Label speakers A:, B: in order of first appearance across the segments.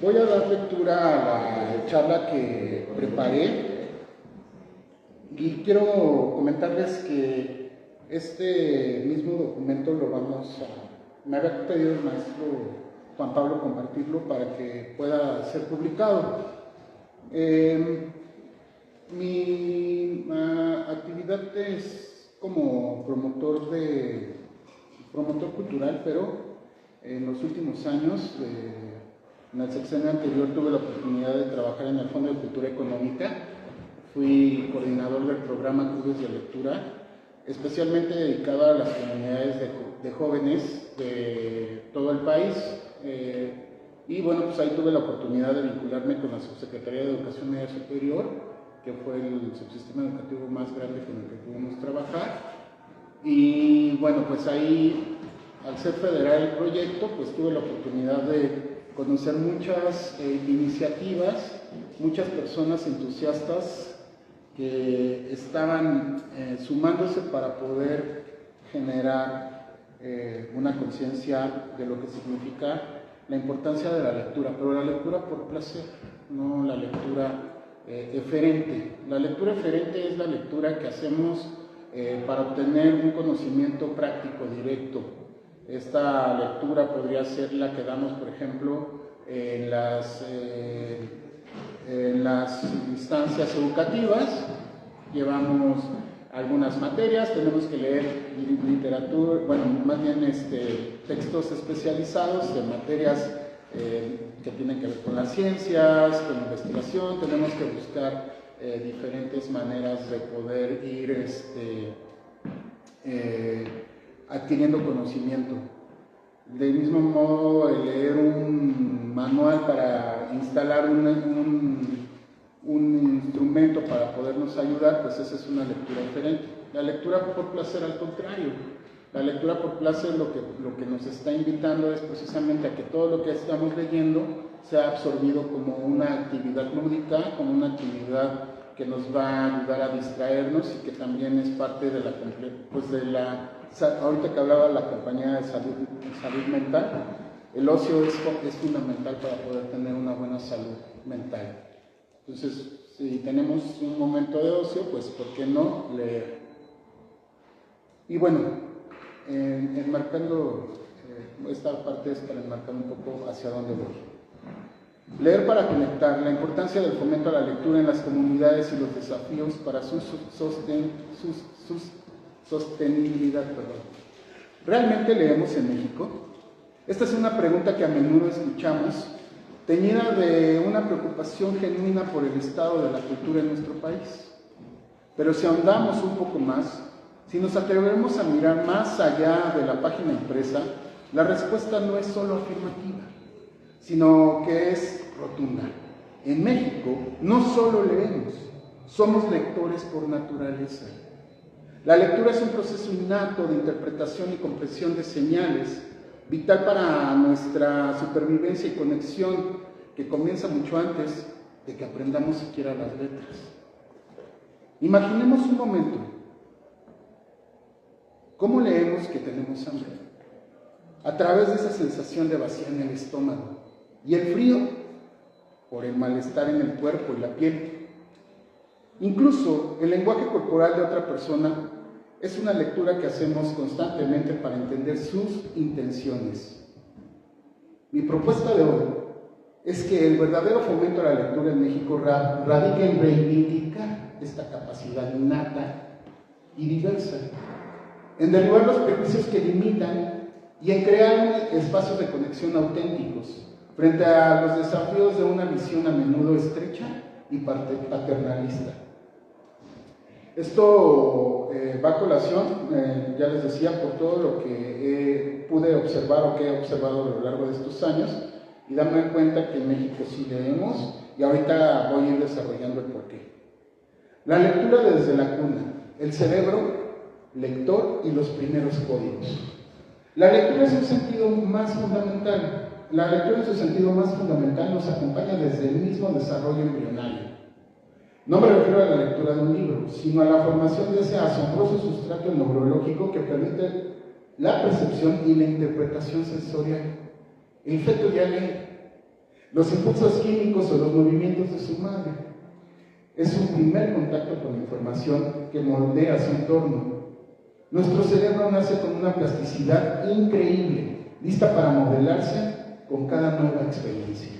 A: Voy a dar lectura a la charla que preparé y quiero comentarles que este mismo documento me había pedido el maestro Juan Pablo compartirlo para que pueda ser publicado. Mi actividad es como promotor cultural, pero en los últimos años, en el sexenio anterior, tuve la oportunidad de trabajar en el Fondo de Cultura Económica. Fui coordinador del programa Clubes de Lectura, especialmente dedicado a las comunidades de jóvenes de todo el país. Y bueno, pues ahí tuve la oportunidad de vincularme con la Subsecretaría de Educación Media Superior, que fue el subsistema educativo más grande con el que pudimos trabajar. Y bueno, pues ahí, al ser federal el proyecto, pues tuve la oportunidad de conocer muchas iniciativas, muchas personas entusiastas que estaban sumándose para poder generar una conciencia de lo que significa la importancia de la lectura, pero la lectura por placer, no la lectura eferente. La lectura eferente es la lectura que hacemos para obtener un conocimiento práctico, directo. Esta lectura podría ser la que damos, por ejemplo, en las instancias educativas. Llevamos algunas materias, tenemos que leer literatura, bueno, más bien textos especializados de materias que tienen que ver con las ciencias, con la investigación. Tenemos que buscar diferentes maneras de poder ir adquiriendo conocimiento. Del mismo modo, el leer un manual para instalar un instrumento para podernos ayudar, pues esa es una lectura diferente. La lectura por placer, al contrario, la lectura por placer lo que nos está invitando es precisamente a que todo lo que estamos leyendo sea absorbido como una actividad lúdica, como una actividad que nos va a ayudar a distraernos y que también es parte de ahorita que hablaba la compañía de salud mental, el ocio es fundamental para poder tener una buena salud mental. Entonces, si tenemos un momento de ocio, pues ¿por qué no leer? Y bueno, esta parte es para enmarcar un poco hacia dónde voy. Leer para conectar, la importancia del fomento a la lectura en las comunidades y los desafíos para su sostenibilidad. ¿Realmente leemos en México? Esta es una pregunta que a menudo escuchamos, teñida de una preocupación genuina por el estado de la cultura en nuestro país. Pero si ahondamos un poco más, si nos atrevemos a mirar más allá de la página impresa, la respuesta no es solo afirmativa, sino que es rotunda. En México no solo leemos, somos lectores por naturaleza. La lectura es un proceso innato de interpretación y comprensión de señales, vital para nuestra supervivencia y conexión, que comienza mucho antes de que aprendamos siquiera las letras. Imaginemos un momento, ¿cómo leemos que tenemos hambre? A través de esa sensación de vacío en el estómago y el frío por el malestar en el cuerpo y la piel. Incluso el lenguaje corporal de otra persona es una lectura que hacemos constantemente para entender sus intenciones. Mi propuesta de hoy es que el verdadero fomento a la lectura en México radica en reivindicar esta capacidad innata y diversa, en derribar los prejuicios que limitan y en crear espacios de conexión auténticos frente a los desafíos de una visión a menudo estrecha y paternalista. Esto va a colación, ya les decía, por todo lo que pude observar o que he observado a lo largo de estos años, y darme cuenta que en México sí leemos, y ahorita voy a ir desarrollando el porqué. La lectura desde la cuna, el cerebro lector y los primeros códigos. La lectura en su sentido más fundamental. La lectura en su sentido más fundamental nos acompaña desde el mismo desarrollo embrionario. No me refiero a la lectura de un libro, sino a la formación de ese asombroso sustrato neurológico que permite la percepción y la interpretación sensorial. El feto ya lee. los impulsos químicos o los movimientos de su madre. Es su primer contacto con la información que moldea su entorno. Nuestro cerebro nace con una plasticidad increíble, lista para modelarse con cada nueva experiencia.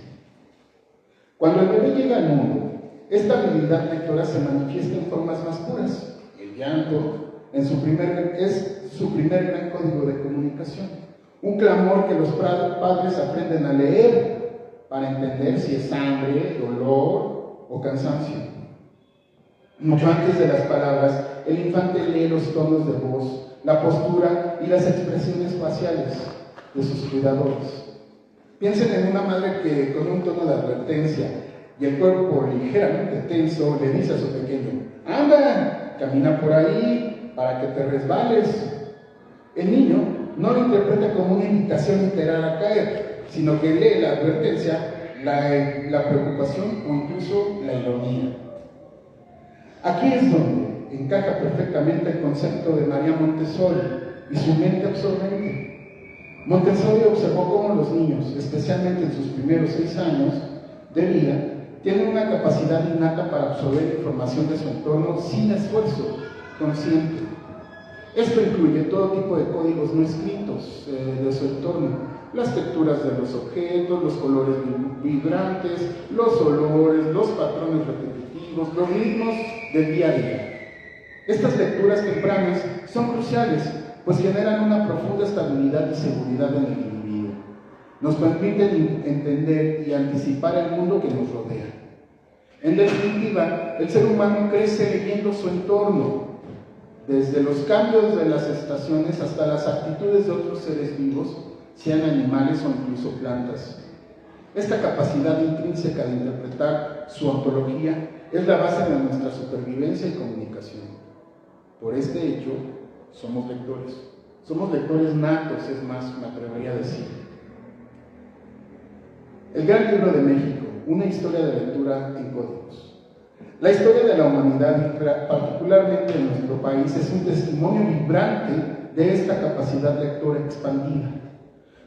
A: Cuando el bebé llega al mundo, esta habilidad lectora se manifiesta en formas más puras. El llanto es su primer gran código de comunicación. Un clamor que los padres aprenden a leer para entender si es hambre, dolor o cansancio. Mucho antes de las palabras, el infante lee los tonos de voz, la postura y las expresiones faciales de sus cuidadores. Piensen en una madre que con un tono de advertencia y el cuerpo ligeramente tenso le dice a su pequeño: ¡anda! Camina por ahí para que te resbales. El niño no lo interpreta como una invitación literal a caer, sino que lee la advertencia, la preocupación o incluso la ironía. Aquí es donde encaja perfectamente el concepto de María Montessori y su mente absorbente. Montessori observó cómo los niños, especialmente en sus primeros 6 años de vida, tienen una capacidad innata para absorber información de su entorno sin esfuerzo consciente. Esto incluye todo tipo de códigos no escritos de su entorno, las texturas de los objetos, los colores vibrantes, los olores, los patrones repetitivos, los ritmos del día a día. Estas lecturas tempranas son cruciales, pues generan una profunda estabilidad y seguridad en el individuo. Nos permiten entender y anticipar el mundo que nos rodea. En definitiva, el ser humano crece leyendo su entorno, desde los cambios de las estaciones hasta las actitudes de otros seres vivos, sean animales o incluso plantas. Esta capacidad intrínseca de interpretar su ontología es la base de nuestra supervivencia y comunicación. Por este hecho, somos lectores. Somos lectores natos, es más, me atrevería a decir. El Gran Libro de México, una historia de lectura en códigos. La historia de la humanidad, particularmente en nuestro país, es un testimonio vibrante de esta capacidad lectora expandida.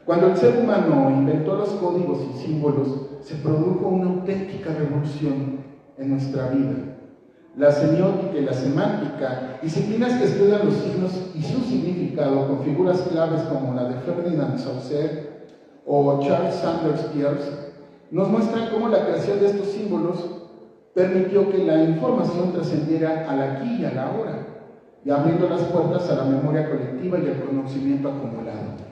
A: Cuando el ser humano inventó los códigos y símbolos, se produjo una auténtica revolución en nuestra vida. La semiótica y la semántica, disciplinas que estudian los signos y su significado con figuras claves como la de Ferdinand Saussure o Charles Sanders Peirce, nos muestran cómo la creación de estos símbolos permitió que la información trascendiera al aquí y a la ahora, y abriendo las puertas a la memoria colectiva y al conocimiento acumulado.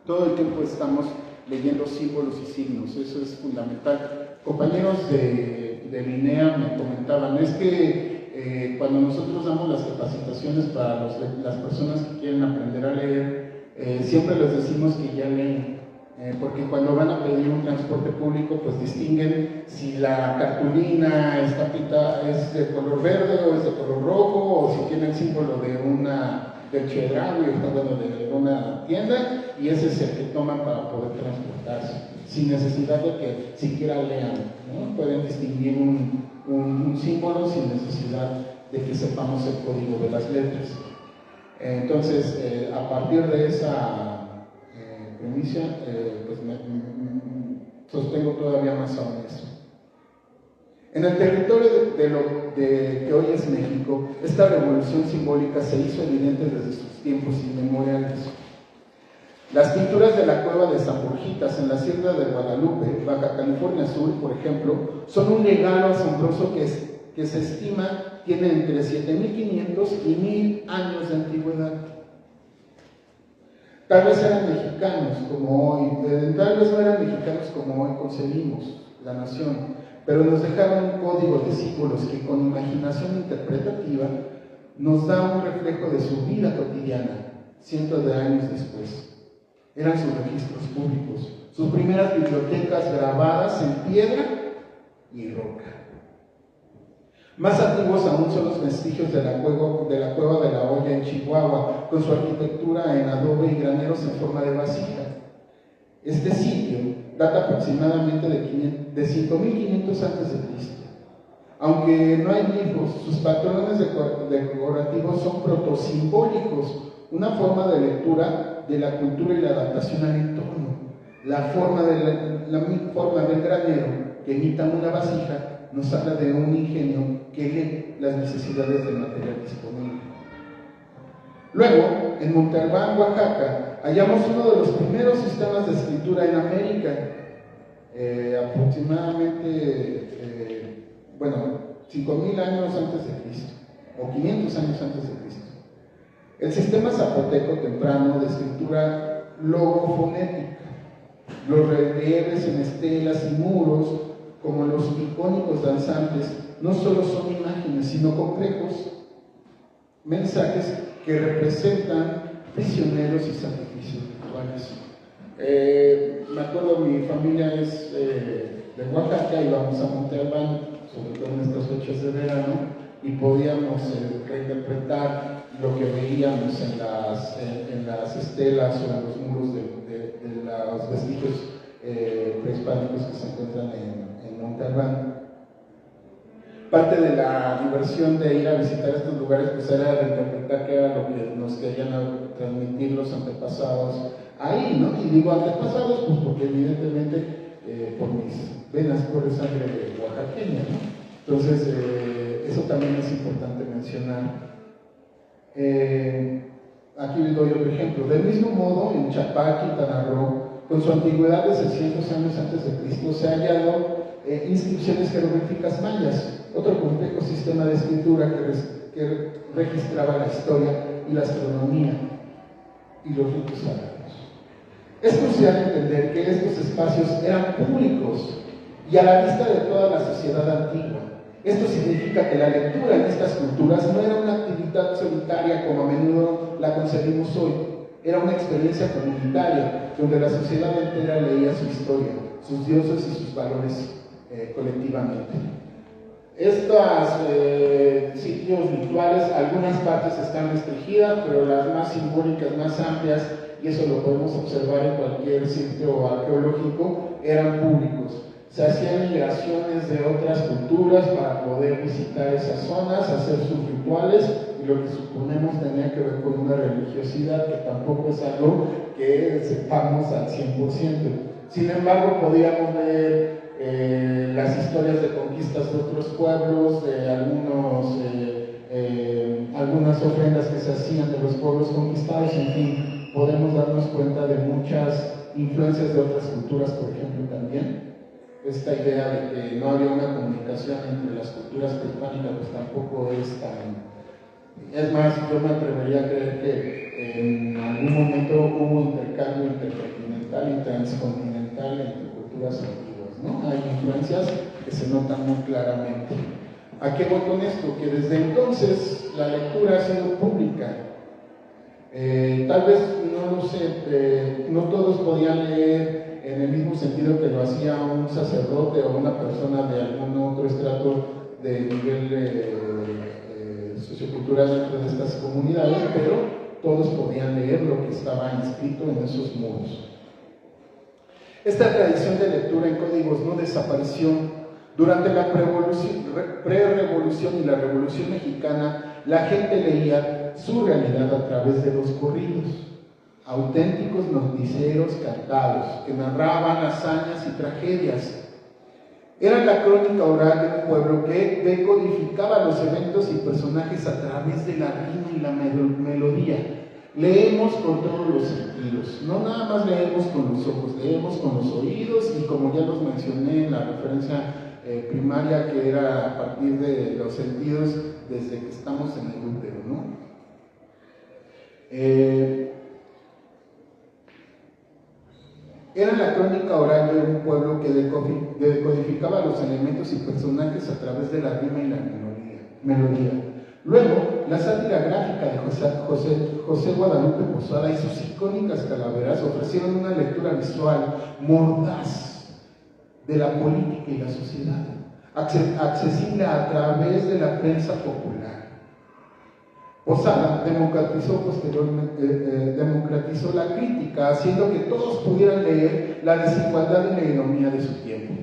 A: Todo el tiempo estamos leyendo símbolos y signos, eso es fundamental. Compañeros de Linea me comentaban, es que cuando nosotros damos las capacitaciones para las personas que quieren aprender a leer, siempre les decimos que ya leen, porque cuando van a pedir un transporte público, pues distinguen si la cartulina es de color verde o es de color rojo, o si tiene el símbolo del chedraui, de una tienda, y ese es el que toman para poder transportarse, sin necesidad de que siquiera lean, ¿no? Pueden distinguir un símbolo sin necesidad de que sepamos el código de las letras. Entonces, a partir de esa premisa, pues sostengo todavía más aún eso. En el territorio que hoy es México, esta revolución simbólica se hizo evidente desde sus tiempos inmemoriales. Las pinturas de la cueva de San Borjitas en la Sierra de Guadalupe, Baja California Sur, por ejemplo, son un regalo asombroso que se estima tiene entre 7.500 y 1.000 años de antigüedad. Tal vez eran mexicanos como hoy, tal vez no eran mexicanos como hoy concebimos la nación, pero nos dejaron un código de símbolos que con imaginación interpretativa nos da un reflejo de su vida cotidiana, cientos de años después. Eran sus registros públicos, sus primeras bibliotecas grabadas en piedra y roca. Más antiguos aún son los vestigios de la cueva de la Olla en Chihuahua, con su arquitectura en adobe y graneros en forma de vasija. Este sitio data aproximadamente de 5.500 a.C. Aunque no hay glifos, sus patrones decorativos son protosimbólicos, una forma de lectura de la cultura y la adaptación al entorno. La forma del granero que imita una vasija nos habla de un ingenio que lee las necesidades del material disponible. Luego, en Monte Albán, Oaxaca, hallamos uno de los primeros sistemas de escritura en América, aproximadamente, 5.000 años antes de Cristo, o 500 años antes de Cristo. El sistema zapoteco temprano de escritura logofonética. Los relieves en estelas y muros, como los icónicos danzantes, no solo son imágenes, sino complejos mensajes que representan prisioneros y sacrificios rituales. Me acuerdo, mi familia es de Oaxaca y vamos a Monte Albán, sobre todo en estas fechas de verano, y podíamos reinterpretar lo que veíamos en las estelas o en los muros de los vestigios prehispánicos que se encuentran en Monte Albán. Parte de la diversión de ir a visitar estos lugares pues era reinterpretar qué era lo que nos querían transmitir los antepasados ahí, ¿no? Y digo antepasados pues porque evidentemente por mis venas corre sangre oaxaqueña, ¿no? Entonces eso también es importante mencionar. Aquí les doy otro ejemplo. Del mismo modo, en Chapá, Quintana Roo, con su antigüedad de 600 años antes de Cristo, se han hallado inscripciones jeroglíficas mayas, otro complejo sistema de escritura que registraba la historia y la astronomía y los ritos sagrados. Es crucial entender que estos espacios eran públicos y a la vista de toda la sociedad antigua. Esto significa que la lectura en estas culturas no era una actividad solitaria como a menudo la concebimos hoy, era una experiencia comunitaria donde la sociedad entera leía su historia, sus dioses y sus valores colectivamente. Estos sitios rituales, algunas partes están restringidas, pero las más simbólicas, más amplias, y eso lo podemos observar en cualquier sitio arqueológico, eran públicos. Se hacían migraciones de otras culturas para poder visitar esas zonas, hacer sus rituales, y lo que suponemos tenía que ver con una religiosidad que tampoco es algo que sepamos al 100%. Sin embargo, podíamos ver las historias de conquistas de otros pueblos, de algunas ofrendas que se hacían de los pueblos conquistados, en fin, podemos darnos cuenta de muchas influencias de otras culturas, por ejemplo, también. Esta idea de que no había una comunicación entre las culturas prehispánicas, pues tampoco es tan... Es más, yo me atrevería a creer que en algún momento hubo intercambio intercontinental y transcontinental entre culturas antiguas, ¿no? Hay influencias que se notan muy claramente. ¿A qué voy con esto? Que desde entonces la lectura ha sido pública. Tal vez, no lo sé, no todos podían leer en el mismo sentido que lo hacía un sacerdote o una persona de algún otro estrato de nivel sociocultural dentro de estas comunidades, pero todos podían leer lo que estaba inscrito en esos muros. Esta tradición de lectura en códigos no desapareció. Durante la pre-revolución y la Revolución Mexicana, la gente leía su realidad a través de los corridos, auténticos noticieros cantados que narraban hazañas y tragedias. Era la crónica oral de un pueblo que decodificaba los eventos y personajes a través de la rima y la melodía. Leemos con todos los sentidos, no nada más leemos con los ojos, leemos con los oídos y, como ya los mencioné en la referencia primaria, que era a partir de los sentidos desde que estamos en el útero, ¿no? Era la crónica oral de un pueblo que decodificaba los elementos y personajes a través de la rima y la melodía. Luego, la sátira gráfica de José Guadalupe Posada y sus icónicas calaveras ofrecieron una lectura visual mordaz de la política y la sociedad, accesible a través de la prensa popular. Posada democratizó la crítica, haciendo que todos pudieran leer la desigualdad y la ironía de su tiempo.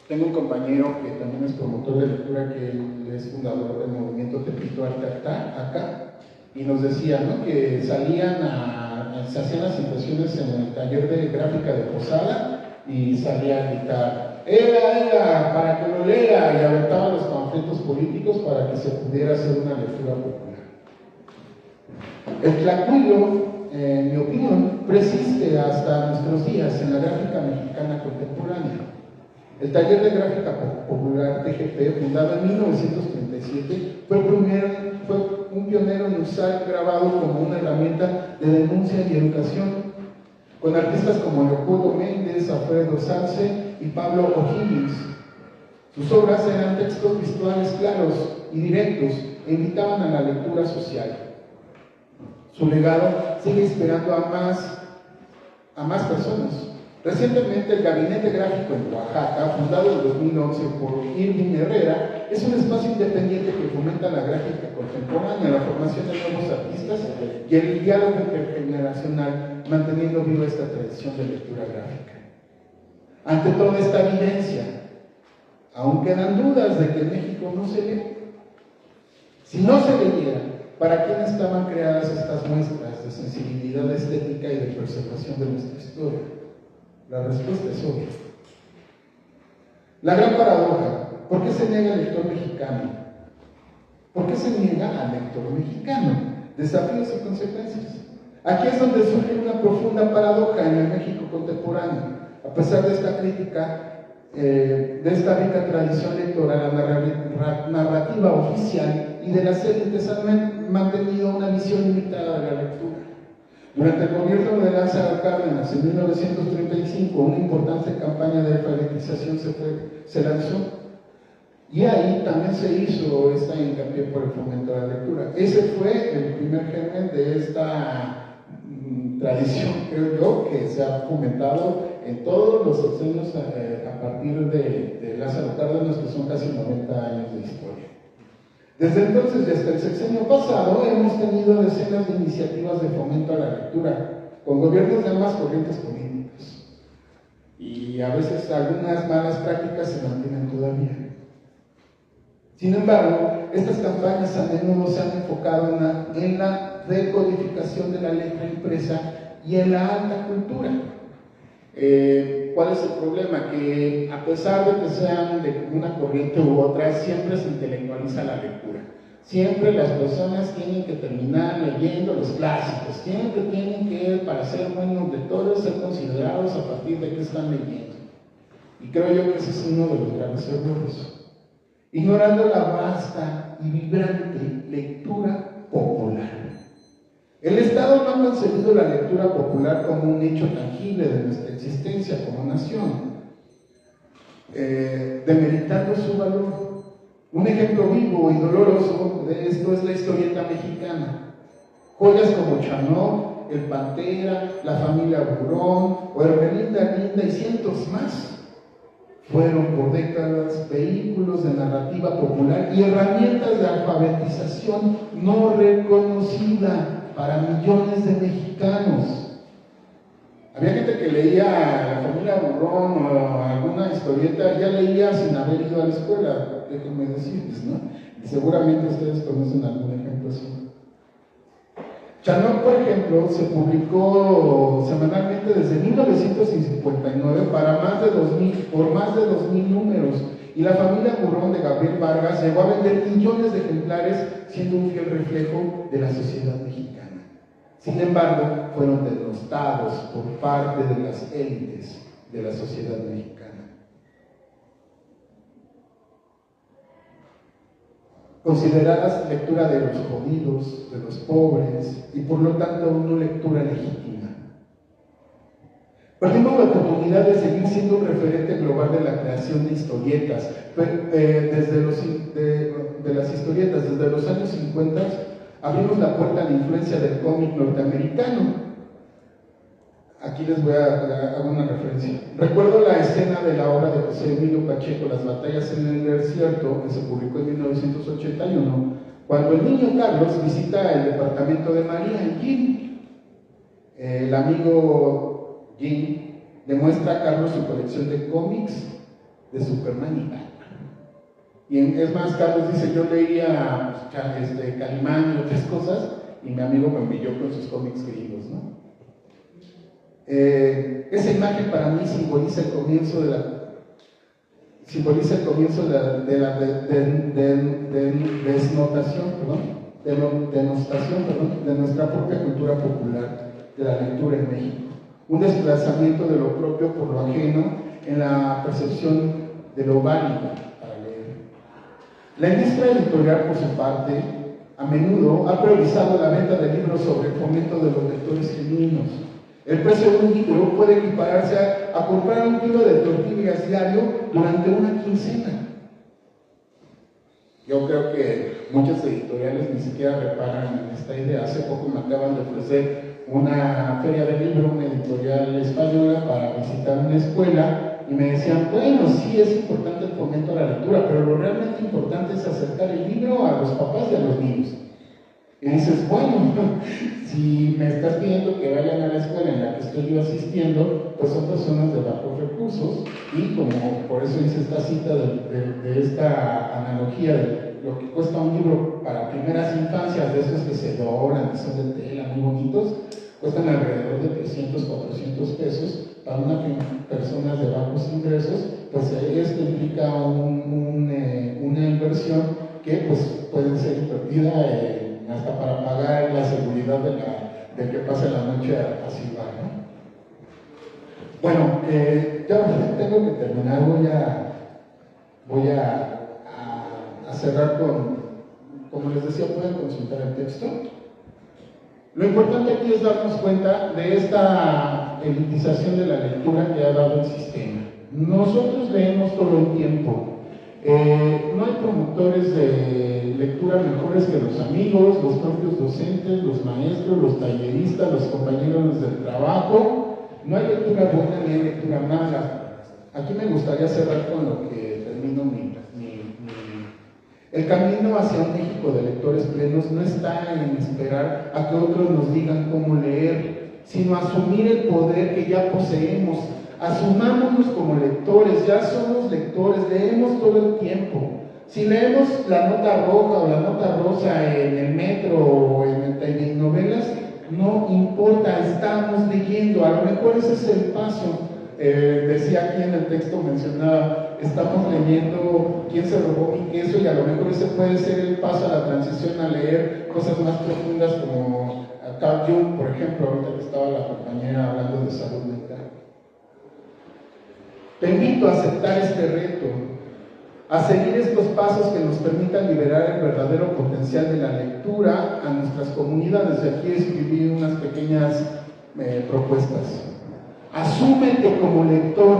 A: Tengo un compañero que también es promotor de lectura, que él es fundador del movimiento Tepito Arte acá, y nos decía, ¿no?, que salían a se hacían las impresiones en el taller de gráfica de Posada y salía a gritar, ¡Ea, para que lo lea! Y aventaba los panfletos políticos para que se pudiera hacer una lectura popular. El tlacuilo, en mi opinión, persiste hasta nuestros días en la gráfica mexicana contemporánea. El taller de gráfica popular TGP, fundado en 1937, fue un pionero en usar el grabado como una herramienta de denuncia y educación, con artistas como Leopoldo Méndez, Alfredo Salce y Pablo O'Higgins. Sus obras eran textos visuales claros y directos e invitaban a la lectura social. Su legado sigue inspirando a más personas. Recientemente, el Gabinete Gráfico en Oaxaca, fundado en 2011 por Irving Herrera, es un espacio independiente que fomenta la gráfica contemporánea, la formación de nuevos artistas y el diálogo intergeneracional, manteniendo viva esta tradición de lectura gráfica. Ante toda esta evidencia, aún quedan dudas de que en México no se lee. Si no se leyera, ¿para quién estaban creadas estas muestras de sensibilidad estética y de preservación de nuestra historia? La respuesta es obvia. La gran paradoja, ¿por qué se niega al lector mexicano? ¿Por qué se niega al lector mexicano? Desafíos y consecuencias. Aquí es donde surge una profunda paradoja en el México contemporáneo. A pesar de esta crítica, de esta rica tradición lectora, la narrativa oficial y de las élites han mantenido una visión limitada de la lectura. Durante el gobierno de Lázaro Cárdenas, en 1935, una importante campaña de alfabetización se lanzó. Y ahí también se hizo esta hincapié por el fomento de la lectura. Ese fue el primer germen de esta tradición, creo yo, que se ha fomentado en todos los sexenios a partir de Lázaro Cárdenas, que son casi 90 años de historia. Desde entonces y hasta el sexenio pasado hemos tenido decenas de iniciativas de fomento a la lectura, con gobiernos de ambas corrientes políticas. Y a veces algunas malas prácticas se mantienen todavía. Sin embargo, estas campañas a menudo se han enfocado en la decodificación de la letra impresa y en la alta cultura. ¿Cuál es el problema? Que a pesar de que sean de una corriente u otra, siempre se intelectualiza la lectura. Siempre las personas tienen que terminar leyendo los clásicos, siempre tienen que, para ser buenos lectores, ser considerados a partir de qué están leyendo. Y creo yo que ese es uno de los graves errores. Ignorando la vasta y vibrante lectura popular. El Estado no ha concebido la lectura popular como un hecho tangible de nuestra existencia como nación, demeritando su valor. Un ejemplo vivo y doloroso de esto es la historieta mexicana. Joyas como Chanó, El Pantera, La Familia Burrón o Hermelinda Linda y cientos más fueron por décadas vehículos de narrativa popular y herramientas de alfabetización no reconocida para millones de mexicanos. Había gente que leía La Familia Burrón o alguna historieta, ya leía sin haber ido a la escuela, déjenme decirles, ¿no? Y seguramente ustedes conocen algún ejemplo así. Chanó, por ejemplo, se publicó semanalmente desde 1959 por más de 2,000 números, y La Familia Burrón de Gabriel Vargas llegó a vender millones de ejemplares, siendo un fiel reflejo de la sociedad mexicana. Sin embargo, fueron denostados por parte de las élites de la sociedad mexicana. Consideradas lectura de los jodidos, de los pobres, y por lo tanto no lectura legítima. Perdimos la oportunidad de seguir siendo un referente global de la creación de historietas, de las historietas desde los años 50. Abrimos la puerta a la influencia del cómic norteamericano. Aquí les voy a dar una referencia. Recuerdo la escena de la obra de José Emilio Pacheco, Las batallas en el desierto, que se publicó en 1981, cuando el niño Carlos visita el departamento de María en Jim. El amigo Jim le muestra a Carlos su colección de cómics de Superman y Batman. Y es más, Carlos dice, yo leía Calimán y otras cosas, y mi amigo me envió con sus cómics gringos, ¿no? Esa imagen para mí simboliza el comienzo de denostación de nuestra propia cultura popular de la lectura en México. Un desplazamiento de lo propio por lo ajeno en la percepción de lo válido para leer. La industria editorial, por su parte, a menudo ha priorizado la venta de libros sobre el fomento de los lectores genuinos. El precio de un libro puede equipararse a comprar un kilo de tortillas diario durante una quincena. Yo creo que muchas editoriales ni siquiera reparan en esta idea. Hace poco me acaban de ofrecer una feria de libro, una editorial española, para visitar una escuela, y me decían, bueno, sí es importante el fomento a la lectura, pero lo realmente importante es acercar el libro a los papás y a los niños. Y dices, bueno, si me estás pidiendo que vayan a la escuela en la que estoy yo asistiendo, pues son personas de bajos recursos, y como por eso hice esta cita de esta analogía de lo que cuesta un libro para primeras infancias, de esos que se doblan, que son de tela, muy bonitos, cuestan alrededor de 300, 400 pesos. Para personas de bajos ingresos, pues esto implica una inversión que pues puede ser invertida hasta para pagar la seguridad de que pase la noche así va, ¿no? Bueno, ya tengo que terminar, voy a cerrar como les decía, pueden consultar el texto. Lo importante aquí es darnos cuenta de esta elitización de la lectura que ha dado el sistema. Nosotros leemos todo el tiempo. No hay promotores de lectura mejores que los amigos, los propios docentes, los maestros, los talleristas, los compañeros del trabajo. No hay lectura buena ni hay lectura mala. Aquí me gustaría cerrar con lo que termino el camino hacia un México de lectores plenos no está en esperar a que otros nos digan cómo leer, sino asumir el poder que ya poseemos. Asumámonos como lectores, ya somos lectores, leemos todo el tiempo. Si leemos la nota roja o la nota rosa en el metro o en el novelas, no importa, estamos leyendo. A lo mejor ese es el paso. Decía aquí en el texto, mencionaba, estamos leyendo ¿Quién se robó mi queso? Y a lo mejor ese puede ser el paso a la transición a leer cosas más profundas como Carl Jung, por ejemplo, ahorita que estaba la compañera hablando de salud mental. Te invito a aceptar este reto, a seguir estos pasos que nos permitan liberar el verdadero potencial de la lectura a nuestras comunidades. De aquí escribí unas pequeñas propuestas. Asúmete como lector,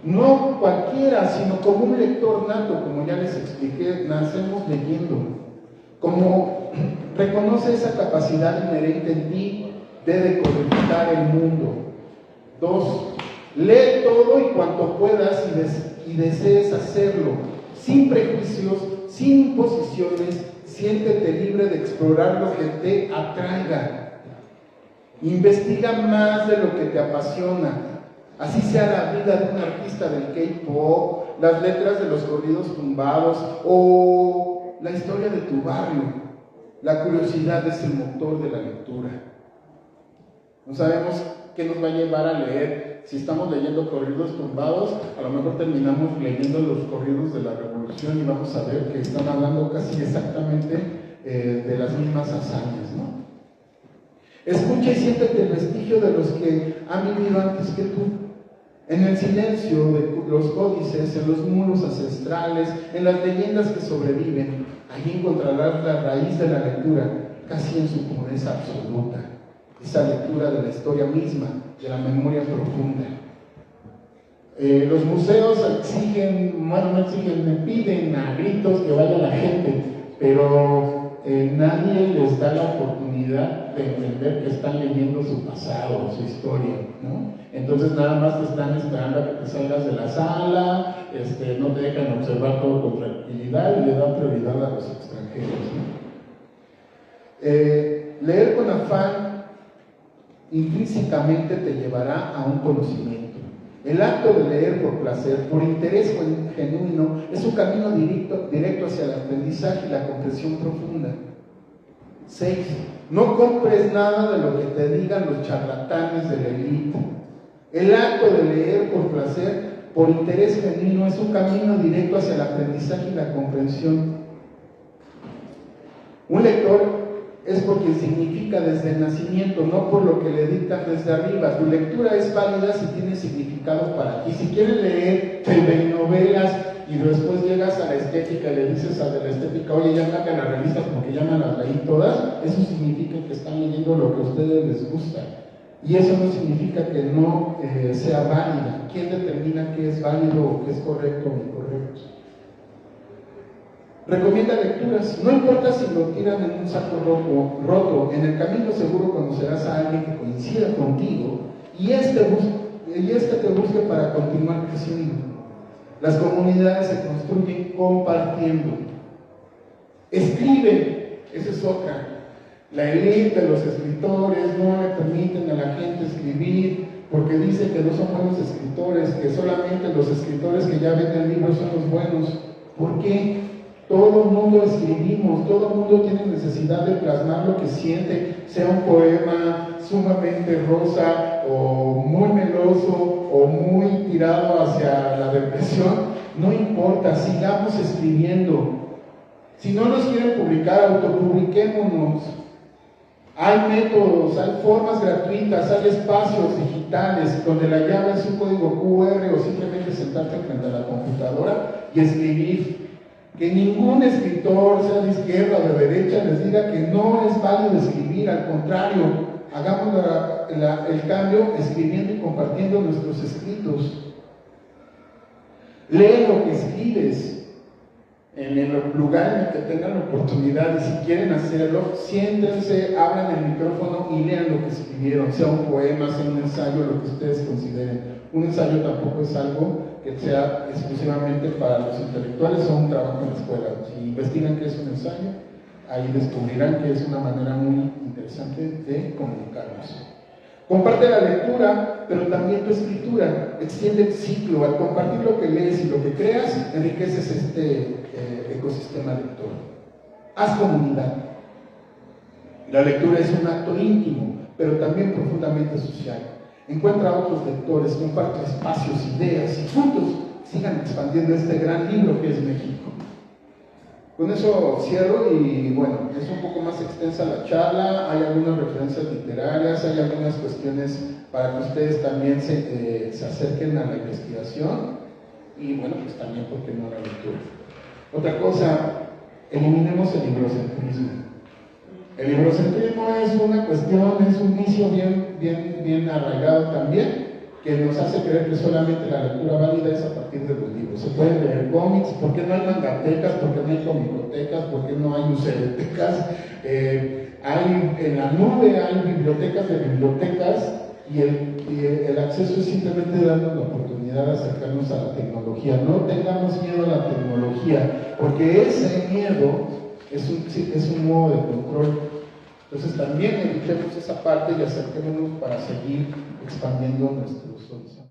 A: no cualquiera, sino como un lector nato, como ya les expliqué, nacemos leyendo. Como reconoce esa capacidad inherente en ti de decodificar el mundo. 2. Lee todo y cuanto puedas y desees hacerlo, sin prejuicios, sin imposiciones, siéntete libre de explorar lo que te atraiga. Investiga más de lo que te apasiona, así sea la vida de un artista del K-pop, las letras de los corridos tumbados o la historia de tu barrio. La curiosidad es el motor de la lectura. No sabemos qué nos va a llevar a leer. Si estamos leyendo corridos tumbados, a lo mejor terminamos leyendo los corridos de la Revolución y vamos a ver que están hablando casi exactamente de las mismas hazañas, ¿no? Escucha y siéntete el vestigio de los que han vivido antes que tú. En el silencio de los códices, en los muros ancestrales, en las leyendas que sobreviven, allí encontrarás la raíz de la lectura, casi en su pureza absoluta. Esa lectura de la historia misma, de la memoria profunda. Los museos me piden a gritos que vaya la gente, pero nadie les da la oportunidad de entender que están leyendo su pasado, su historia, ¿no? Entonces nada más te están esperando a que te salgas de la sala, no te dejan observar todo con tranquilidad y le dan prioridad a los extranjeros, ¿no? Leer con afán intrínsecamente te llevará a un conocimiento. El acto de leer por placer, por interés genuino, es un camino directo hacia el aprendizaje y la comprensión profunda. 6. No compres nada de lo que te digan los charlatanes de la élite. El acto de leer por placer, por interés genuino, es un camino directo hacia el aprendizaje y la comprensión. Un lector es porque significa desde el nacimiento, no por lo que le dictan desde arriba. Tu lectura es válida si tiene significado para ti. Si quieres leer telenovelas y después llegas a la estética y le dices a la estética, oye, ya cambia las revistas porque ya me las leí todas, eso significa que están leyendo lo que a ustedes les gusta. Y eso no significa que no sea válida. ¿Quién determina qué es válido o qué es correcto o incorrecto? Recomienda lecturas, no importa si lo tiran en un saco roto, en el camino seguro conocerás a alguien que coincida contigo y este te busque para continuar creciendo. Las comunidades se construyen compartiendo. Escribe, esa es otra. La élite de los escritores no le permiten a la gente escribir porque dicen que no son buenos escritores, que solamente los escritores que ya venden libros son los buenos. ¿Por qué? Todo el mundo escribimos, todo el mundo tiene necesidad de plasmar lo que siente, sea un poema sumamente rosa o muy meloso o muy tirado hacia la depresión, no importa, sigamos escribiendo. Si no nos quieren publicar, autopubliquémonos. Hay métodos, hay formas gratuitas, hay espacios digitales donde la llave es un código QR o simplemente sentarte frente a la computadora y escribir. Que ningún escritor, sea de izquierda o de derecha, les diga que no es válido escribir, al contrario, hagamos el cambio escribiendo y compartiendo nuestros escritos. Lee lo que escribes en el lugar en el que tengan la oportunidad, y si quieren hacerlo, siéntense, abran el micrófono y lean lo que escribieron, sea un poema, sea un ensayo, lo que ustedes consideren. Un ensayo tampoco es algo que sea exclusivamente para los intelectuales o un trabajo en la escuela. Si investigan qué es un ensayo, ahí descubrirán que es una manera muy interesante de comunicarnos. Comparte la lectura, pero también tu escritura. Extiende el ciclo. Al compartir lo que lees y lo que creas, enriqueces este ecosistema lector. Haz comunidad. La lectura es un acto íntimo, pero también profundamente social. Encuentra a otros lectores, comparte espacios, ideas y juntos sigan expandiendo este gran libro que es México. Con eso cierro y bueno, es un poco más extensa la charla, hay algunas referencias literarias, hay algunas cuestiones para que ustedes también se acerquen a la investigación y bueno, pues también, ¿por qué no la lectura? Otra cosa, eliminemos el librocentrismo. El librocentrismo es una cuestión, es un vicio bien arraigado también, que nos hace creer que solamente la lectura válida es a partir de los libros. Se pueden leer cómics, ¿por qué no hay mangatecas? ¿Por qué no hay comicotecas? ¿Por qué no hay useretecas? En la nube hay bibliotecas de bibliotecas y el acceso es simplemente darnos la oportunidad de acercarnos a la tecnología. No tengamos miedo a la tecnología, porque ese miedo es un modo de control. Entonces también evitemos esa parte y acerquémonos para seguir expandiendo nuestros horizontes.